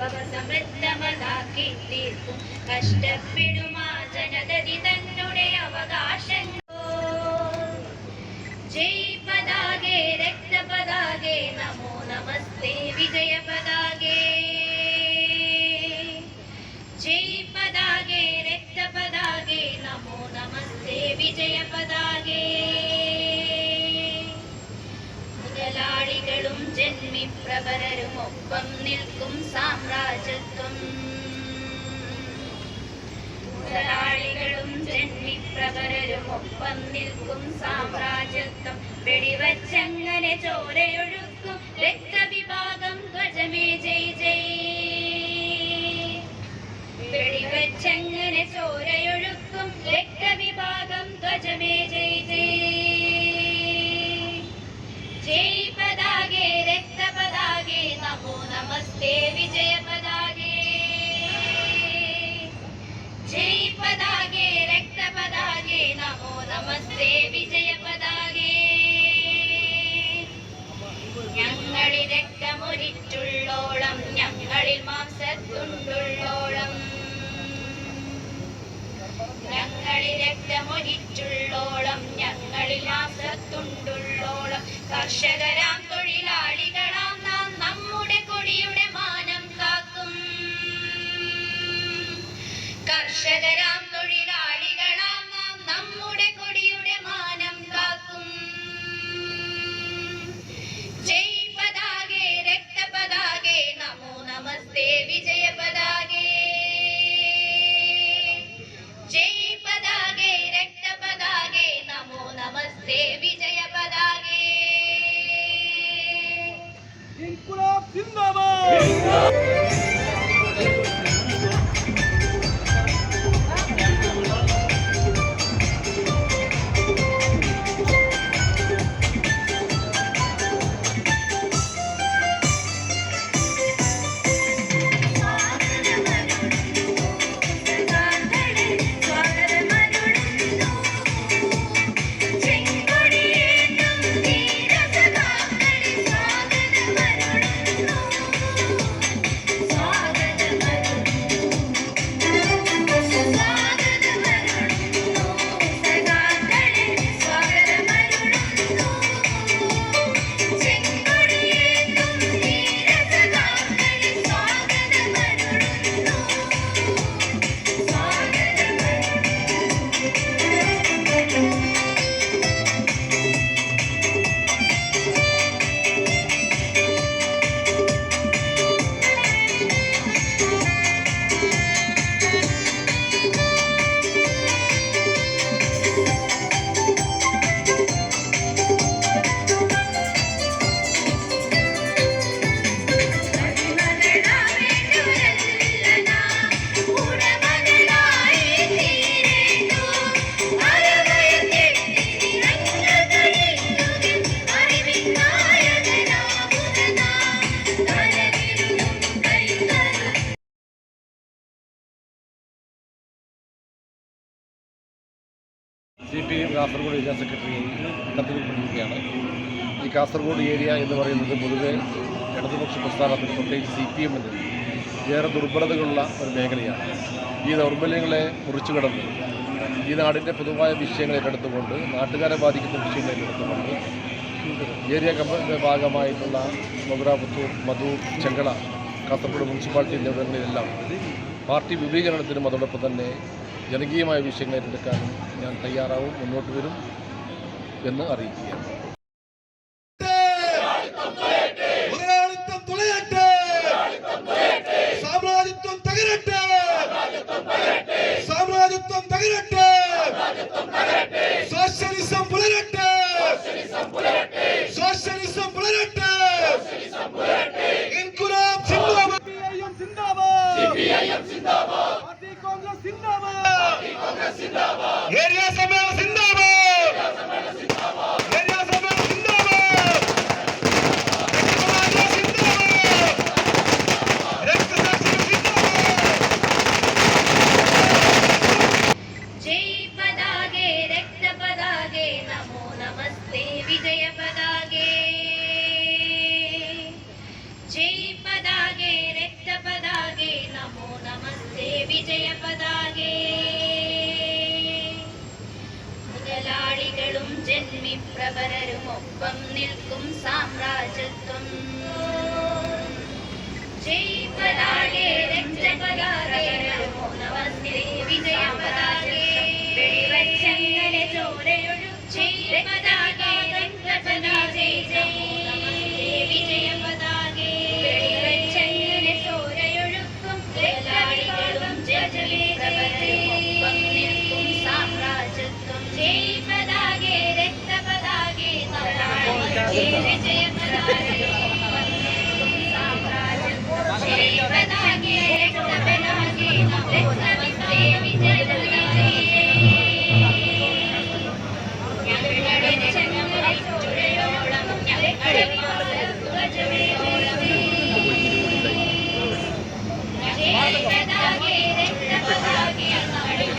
വിഭവ സമൃദ്ധമതാക്കി തീർക്കും കഷ്ടപ്പെടുമാ ജനതതി തന്നെ അവകാശങ്ങൾ. ജയ് പതാകെ രക്തപതാകെ നമോ നമസ്തേ വിജയ പതാകെ. ജയ് പതാകെ രക്തപതാകെ നമോ നമസ്തേ വിജയ പതാകെ. മുതലാളികളും ജന്മിപ്രവരരും ഒപ്പം നിൽക്കും സാമ്രാജ്യത്വം. മുതലാളികളും ജന്മിപ്രവരരും ഒപ്പം നിൽക്കും സാമ്രാജ്യത്വം. വെടിവച്ചങ്ങനെ ചോരയൊഴുക്കും രക്തവിഭാഗം ധ്വജമേ ജയ് ജയ്. വെടിവച്ചങ്ങനെ ചോരയൊഴുക്കും രക്തവിഭാഗം ധ്വജമേ ജയ് ജയ്. ജയ് പതാകെ രക്തപതാകെ നമോ നമസ്തേ വിജയ പതാകെ. ജയ് പതാകെ രക്തപതാകെ നമോ നമസ്തേ വിജയ പതാകെ. ഞങ്ങളിൽ രക്തമൊരിറ്റുള്ളോളം ഞങ്ങളിൽ മാംസത്തുണ്ടുള്ളോളം. ഞങ്ങളിൽ രക്തമൊരിറ്റുള്ളോളം ഞങ്ങളിൽ മാംസത്തുണ്ടുള്ളോളം. കർഷകരാം തൊഴിലാളികളാം നാം നമ്മുടെ കൊടിയുടെ മാനം കാക്കും. കർഷകരാം തൊഴിലാളികളാം നാം നമ്മുടെ കൊടിയുടെ മാനം കാക്കും. ജയ് പതാകെ രക്തപതാകെ നമോ നമസ്തേ വിജയ പതാകെ. ജയ് പതാകെ രക്തപതാകെ നമോ നമസ്തേ വിജയ പതാകെ. ഇൻകുലാബ് സിന്ദാബാദ്. CPM കാസർഗോഡ് ഏരിയ സെക്രട്ടറി കത്തിരിക്കൊണ്ടിരിക്കുകയാണ്. ഈ കാസർഗോഡ് ഏരിയ എന്ന് പറയുന്നത് പൊതുവെ ഇടതുപക്ഷ പ്രസ്ഥാനത്തിന് പ്രത്യേകിച്ച് CPM-ന് ഏറെ ദുർബലതകളുള്ള ഒരു മേഖലയാണ്. ഈ ദൗർബല്യങ്ങളെ മുറിച്ചു കടന്ന് ഈ നാടിൻ്റെ പൊതുവായ വിഷയങ്ങൾ ഏറ്റെടുത്തുകൊണ്ട് നാട്ടുകാരെ ബാധിക്കുന്ന വിഷയങ്ങൾ ഏറ്റെടുത്തുകൊണ്ട് ഏരിയ കമ്മിറ്റിയുടെ ഭാഗമായിട്ടുള്ള മധുര, പുത്തൂർ, മധൂർ, ചെങ്കള, കാസർഗോഡ് മുനിസിപ്പാലിറ്റി എന്നിവിടങ്ങളിലെല്ലാം പാർട്ടി വിപുലീകരണത്തിനും അതോടൊപ്പം തന്നെ ജനകീയമായ വിഷയങ്ങൾ ഏറ്റെടുക്കാനും ഞാൻ തയ്യാറാവും, മുന്നോട്ട് വരും എന്ന് അറിയിക്കുകയാണ്. സോഷ്യലിസം പുലരട്ടെ. സോഷ്യലിസം പുലരട്ടെ. ഇൻകുലാബ് സിന്ദാബാദ്. CPIM സിന്ദാബാദ്. പാർട്ടി കോൺഗ്രസ് സിന്ദാബാദ്. ഏരിയ സമ്മേളനം സിന്ദാബാദ്. ഏരിയ വിപ്രവരരുമൊപ്പം നിൽക്കും സാമ്രാജ്യത്വം. ജയ് പതാകേ രക്തപതാകേ നമോ നമസ്തേ വിജയ പതാകേ വെടിവച്ചങ്ങനെ ചോരയൊഴുക്കും ജയ് പതാകേ രക്തപതാകേ ജയ് വിജയ പതാകേ വെടിവച്ചങ്ങനെ ചോരയൊഴുക്കും രക്തവികളും ജയജയപരരുമൊപ്പം നിൽക്കും സാമ്രാജ്യത്വം. ജയ് പതാകേ രക്തപതാകേ നമോ നമസ്തേ വിജയ പതാകേ ജയ് പതാകേ രക്തപതാകേ രക്തവിപ്രേ വിജയ പതാകേ ഞങ്ങളുടെ രക്ഷകരെ ചുഴയോളം ഞങ്ങളുടെ ധ്വജമേലോളം. ജയ് പതാകേ രക്തപതാകേ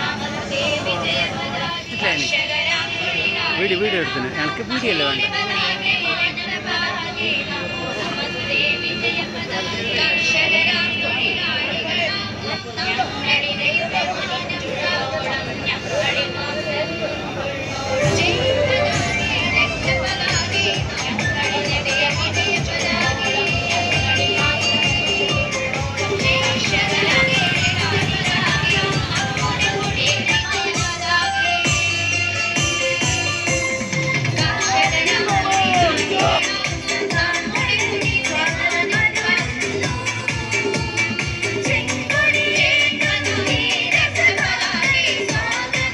നമസ്തേ വിജയ പതാകേ കർഷകരാം വീഡിയോ എടുത്തിന് എനിക്ക് വീഡിയോ അല്ലേ വേണ്ട. പതാകേ മാനവപതാകേ നമോ നമസ്തേ വിജയ പതാകേ കർഷകരാം തൊഴിലാളികളാം ഞങ്ങളുടെ രക്തമണിനോളം ഞങ്ങളുടെ മാംസം ജയ് പതാകേ രക്തപതാകേ ഞങ്ങളുടെ വിജയ പതാകേ ഞങ്ങളുടെ മാംസം ജയ് കർഷകരാം തൊഴിലാളികളാം നമ്മുടെ വിജയ പതാകേ കർഷകരാം തൊഴിലാളികളാം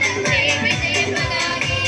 നമ്മുടെ വിജയ പതാകേ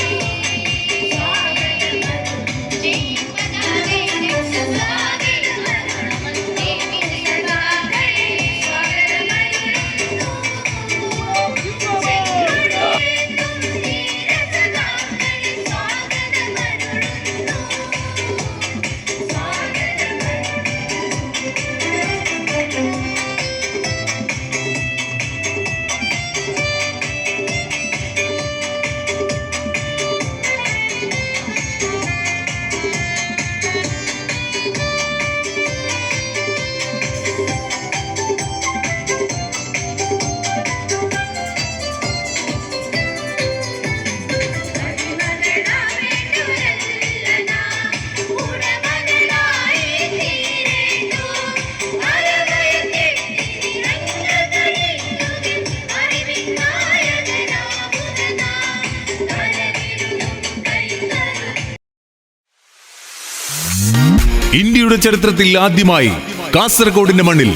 ഇന്ത്യയുടെ ചരിത്രത്തിൽ ആദ്യമായി കാസർഗോഡിന്റെ മണ്ണിൽ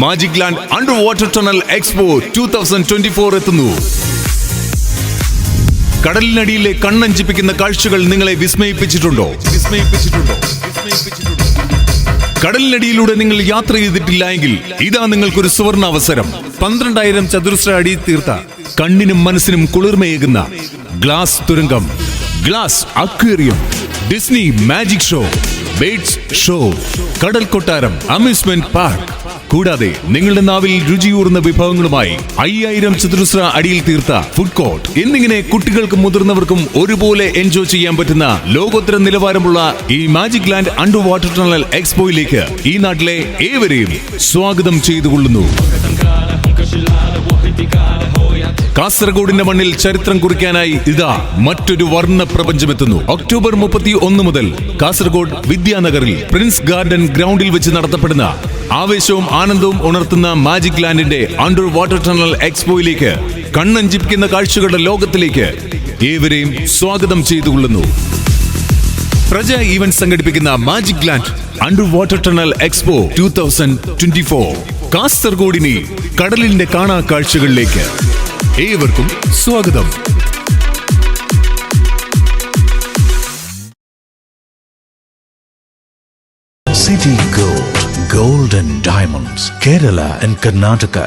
magic land under water tunnel expo 2024 എത്തുന്നു. കടലിനടിയിലെ കണ്ണഞ്ചിപ്പിക്കുന്ന കാഴ്ചകൾ നിങ്ങളെ വിസ്മയിപ്പിച്ചിട്ടുണ്ടോ? കടലിനടിയിലൂടെ നിങ്ങൾ യാത്ര ചെയ്തിട്ടില്ല എങ്കിൽ ഇതാ നിങ്ങൾക്കൊരു സുവർണ അവസരം. 12,000 ചതുരശ്ര അടി തീർത്ത കണ്ണിനും മനസ്സിനും കുളിർമയേകുന്ന ഗ്ലാസ് തുരങ്കം, glass aquarium, Disney magic show, birds show, കടൽ കൊട്ടാരം, അമ്യൂസ്മെന്റ് പാർക്ക്, കൂടാതെ നിങ്ങളുടെ നാവിൽ രുചിയൂർന്ന വിഭവങ്ങളുമായി 5,000 ചതുരശ്ര അടിയിൽ തീർത്ത ഫുഡ് കോർട്ട് എന്നിങ്ങനെ കുട്ടികൾക്കും മുതിർന്നവർക്കും ഒരുപോലെ എൻജോയ് ചെയ്യാൻ പറ്റുന്ന ലോകോത്തര നിലവാരമുള്ള ഈ magic land under water tunnel എക്സ്പോയിലേക്ക് ഈ നാട്ടിലെ ഏവരെയും സ്വാഗതം ചെയ്തുകൊള്ളുന്നു. കാസർഗോഡിന്റെ മണ്ണിൽ ചരിത്രം കുറിക്കാനായി ഇതാ മറ്റൊരു വർണ്ണ പ്രപഞ്ചമെത്തുന്നു. ഒക്ടോബർ 31 മുതൽ കാസർഗോഡ് വിദ്യാനഗറിൽ പ്രിൻസ് ഗാർഡൻ ഗ്രൗണ്ടിൽ വെച്ച് നടത്തപ്പെടുന്ന ആവേശവും ആനന്ദവും ഉണർത്തുന്ന മാജിക് ലാൻഡിന്റെ അണ്ടർ വാട്ടർ ടണൽ എക്സ്പോയിലേക്ക്, കണ്ണഞ്ചിപ്പിക്കുന്ന കാഴ്ചകളുടെ ലോകത്തിലേക്ക് ഏവരെയും സ്വാഗതം ചെയ്തുകൊള്ളുന്നു. പ്രജ ഈവന്റ് സംഘടിപ്പിക്കുന്ന magic land under water tunnel expo 2024 കാസർഗോഡിനെ കടലിന്റെ കാണാ കാഴ്ചകളിലേക്ക് ഏവർക്കും സ്വാഗതം. City Gold, Gold and Diamonds, Kerala and Karnataka.